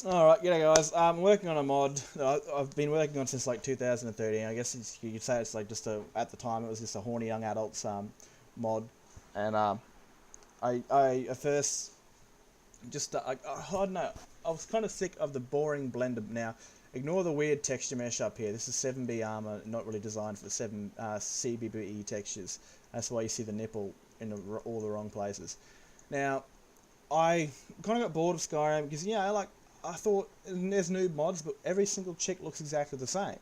Alright, g'day guys. I'm working on a mod that I've been working on since like 2013. I guess you could say it's like just at the time it was just a horny young adults mod. And I at first just, I don't know, I was kind of sick of the boring blend of now. Ignore the weird texture mesh up here. This is 7B armor, not really designed for the 7 CBBE textures. That's why you see the nipple in all the wrong places. Now, I kind of got bored of Skyrim because, like, I thought there's noob mods, but every single chick looks exactly the same.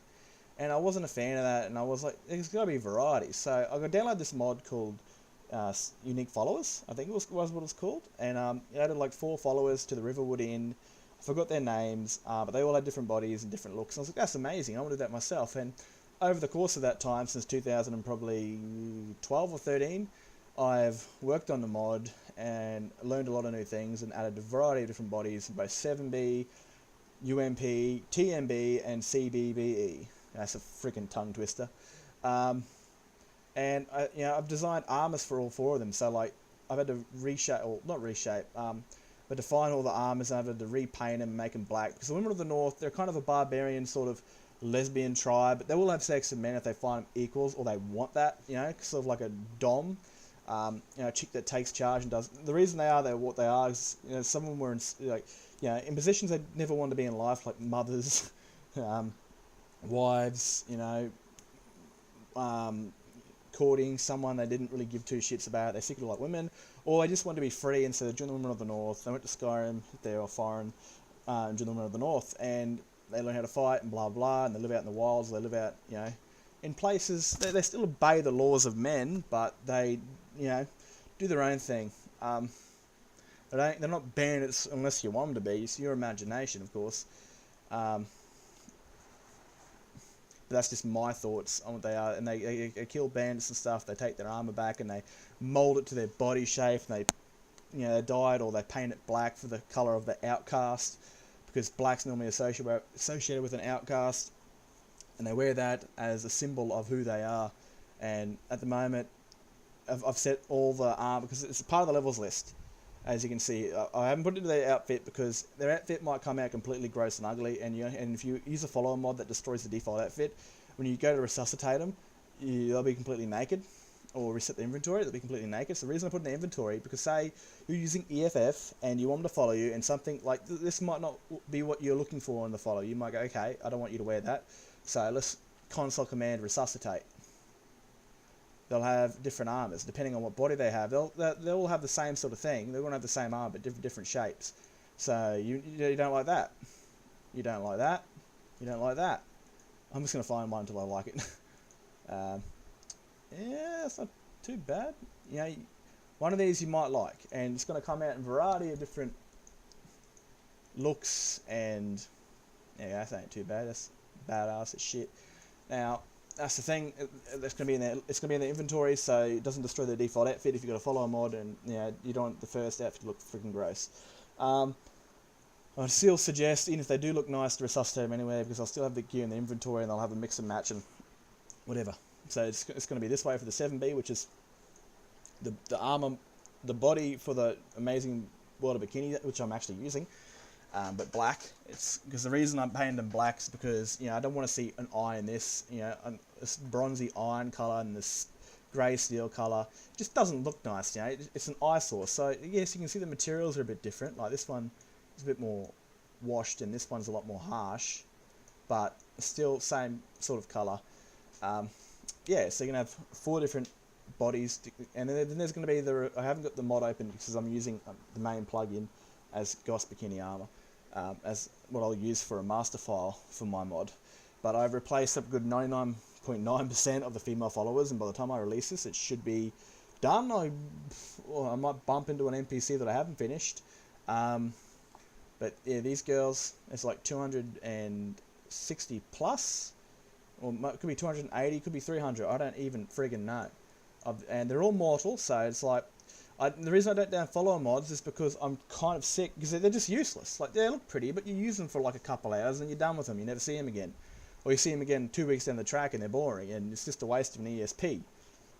And I wasn't a fan of that, and I was like, there's got to be variety. So I got download this mod called Unique Followers, I think was what it's called. And it added like 4 followers to the Riverwood Inn. I forgot their names, but they all had different bodies and different looks. And I was like, that's amazing, I want to do that myself. And over the course of that time, since 2000 and probably 12 or 13, I've worked on the mod and learned a lot of new things and added a variety of different bodies in both 7B, UMP, TMB, and CBBE. That's a freaking tongue twister. And I've designed armors for all 4 of them. So like I've had to reshape, or not reshape, but define all the armors. And I've had to repaint them and make them black because the women of the North, they're kind of a barbarian sort of lesbian tribe, but they will have sex with men if they find them equals or they want that. Sort of like a dom. A chick that takes charge and does. The reason they're what they are is, some of them were in positions they never wanted to be in life, like mothers, wives, courting someone they didn't really give 2 shits about. They secretly like women, or they just wanted to be free, and so they joined the Women of the North. They went to Skyrim, they were foreign, and joined the Women of the North, and they learn how to fight and blah blah, and they live out in the wilds. They live out, in places. They still obey the laws of men, but they do their own thing. They're not bandits unless you want them to be. It's your imagination, of course. But that's just my thoughts on what they are. And they kill bandits and stuff. They take their armor back and they mold it to their body shape. And they dye it or they paint it black for the color of the outcast, because black's normally associated with an outcast. And they wear that as a symbol of who they are. And at the moment, I've set all the armor because it's part of the levels list. As you can see, I haven't put it into their outfit because their outfit might come out completely gross and ugly. And if you use a follower mod that destroys the default outfit, when you go to resuscitate them, they'll be completely naked. Or reset the inventory, they'll be completely naked. So the reason I put in the inventory, because say you're using EFF and you want them to follow you, and something like this might not be what you're looking for in the follow. You might go, okay, I don't want you to wear that. So let's console command resuscitate. They'll have different armors depending on what body they have. They'll all have the same sort of thing. They won't have the same armor, but different shapes. So you don't like that. You don't like that. You don't like that. I'm just gonna find one until I like it. Yeah, it's not too bad. One of these you might like, and it's gonna come out in a variety of different looks. And yeah, that ain't too bad. That's badass as shit. Now, that's the thing. That's going to be in there. It's going to be in the inventory, so it doesn't destroy the default outfit if you've got a follow mod, and you don't want the first outfit to look freaking gross. I'd still suggest, even if they do look nice, to resuscitate them anyway, because I'll still have the gear in the inventory, and I'll have a mix and match and whatever. So it's going to be this way for the 7B, which is the armor, the body for the amazing World of Bikini, which I'm actually using. But black. It's because the reason I'm painting them black is because I don't want to see an eye in this. This bronzy iron color and this grey steel color. It just doesn't look nice. It's an eyesore. So yes, you can see the materials are a bit different. Like this one is a bit more washed, and this one's a lot more harsh, but still same sort of color. So you're gonna have 4 different bodies, and then there's gonna be I haven't got the mod open because I'm using the main plugin as Ghost Bikini Armor. As what I'll use for a master file for my mod. But I've replaced a good 99.9% of the female followers, and by the time I release this, it should be done. I might bump into an NPC that I haven't finished. But yeah, these girls, it's like 260 plus, or it could be 280, could be 300, I don't even friggin' know. And they're all mortal, so it's like, the reason I don't down follower mods is because I'm kind of sick, because they're just useless. Like, they look pretty, but you use them for like a couple hours and you're done with them. You never see them again. Or you see them again 2 weeks down the track and they're boring, and it's just a waste of an ESP.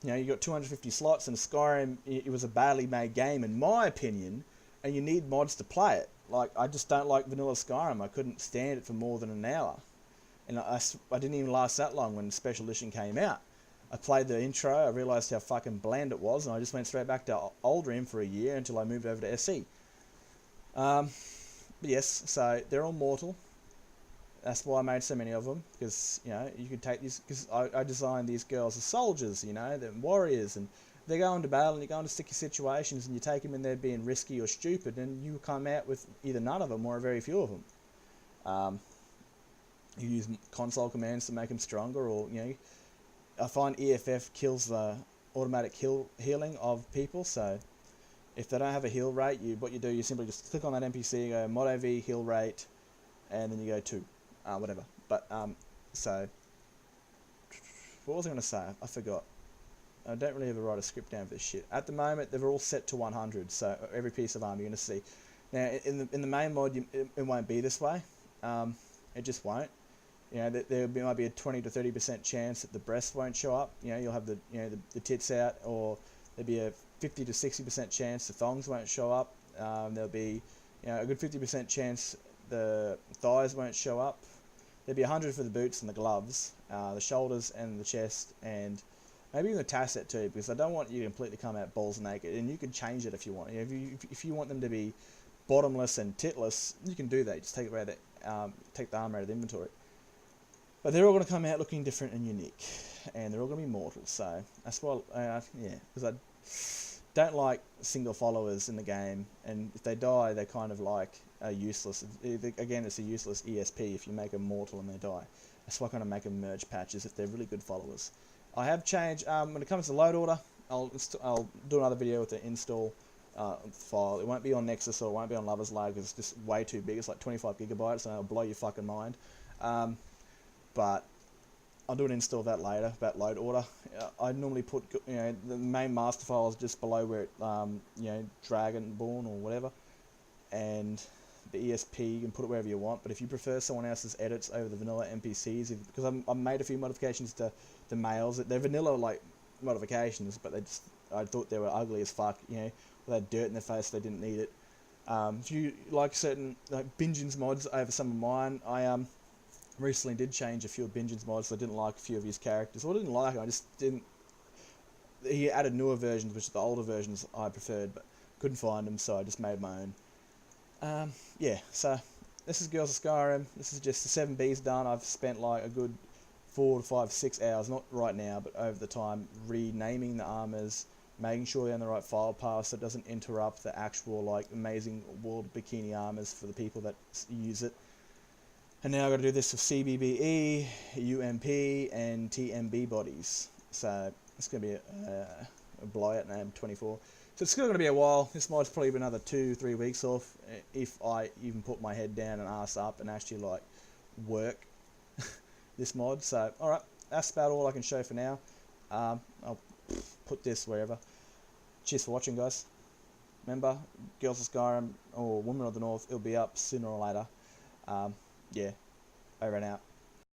You got 250 slots, and Skyrim, it was a badly made game in my opinion, and you need mods to play it. Like, I just don't like vanilla Skyrim. I couldn't stand it for more than an hour. And I didn't even last that long when the special edition came out. I played the intro, I realised how fucking bland it was, and I just went straight back to Oldrim for a year until I moved over to SE. But yes, so they're all mortal. That's why I made so many of them, because, you know, you could take these, because I designed these girls as soldiers, you know, they're warriors, and they go into battle and you go into sticky situations and you take them in there being risky or stupid, and you come out with either none of them or a very few of them. You use console commands to make them stronger, or, you know, I find EFF kills the automatic healing of people, so if they don't have a heal rate, what you do, you simply just click on that NPC, go mod AV heal rate, and then you go 2, whatever. But, so, what was I going to say? I forgot. I don't really ever write a script down for this shit. At the moment, they're all set to 100, so every piece of armor you're going to see. Now, in the main mod, it won't be this way. It just won't. You know, there might be a 20 to 30% chance that the breasts won't show up. You know, you'll have the tits out, or there'll be a 50 to 60% chance the thongs won't show up. There'll be, you know, a good 50% chance the thighs won't show up. There'll be 100 for the boots and the gloves, the shoulders and the chest, and maybe even the tasset too, because I don't want you to completely come out balls naked. And you can change it if you want. You know, if you want them to be bottomless and titless, you can do that. Just take the armor out of the inventory. But they're all going to come out looking different and unique, and they're all going to be mortal. So that's why, yeah, because I don't like single followers in the game, and if they die, they kind of like are useless. Again, it's a useless ESP if you make them mortal and they die. That's why I kind of make them merge patches if they're really good followers. I have changed when it comes to load order. I'll do another video with the install file. It won't be on Nexus or it won't be on Lover's Lab because it's just way too big. It's like 25 gigabytes, and it'll blow your fucking mind. But I'll do an install of that later, about load order. I normally put, you know, the main master file is just below where it, you know, Dragonborn or whatever, and the ESP, you can put it wherever you want. But if you prefer someone else's edits over the vanilla NPCs, because I've made a few modifications to the males, they're vanilla like modifications, but I thought they were ugly as fuck, you know, with that dirt in their face, they didn't need it. If you like certain like Bingens mods over some of mine, I recently did change a few of Bingens mods. I didn't like a few of his characters. Well, I didn't like him, I just didn't. He added newer versions, which the older versions I preferred, but couldn't find them, so I just made my own. Yeah, so this is Girls of Skyrim. This is just the 7B's done. I've spent like a good 4 to 5, 6 hours, not right now, but over the time, renaming the armors, making sure they're on the right file path so it doesn't interrupt the actual like amazing world bikini armors for the people that use it. And now I've got to do this with CBBE, UMP, and TMB bodies. So it's going to be a blowout, and I'm 24. So it's still going to be a while. This mod's probably been another 2-3 weeks off if I even put my head down and ass up and actually like work this mod. So alright, that's about all I can show for now. I'll put this wherever. Cheers for watching, guys. Remember, Girls of Skyrim or Women of the North, it'll be up sooner or later. Yeah, over and out.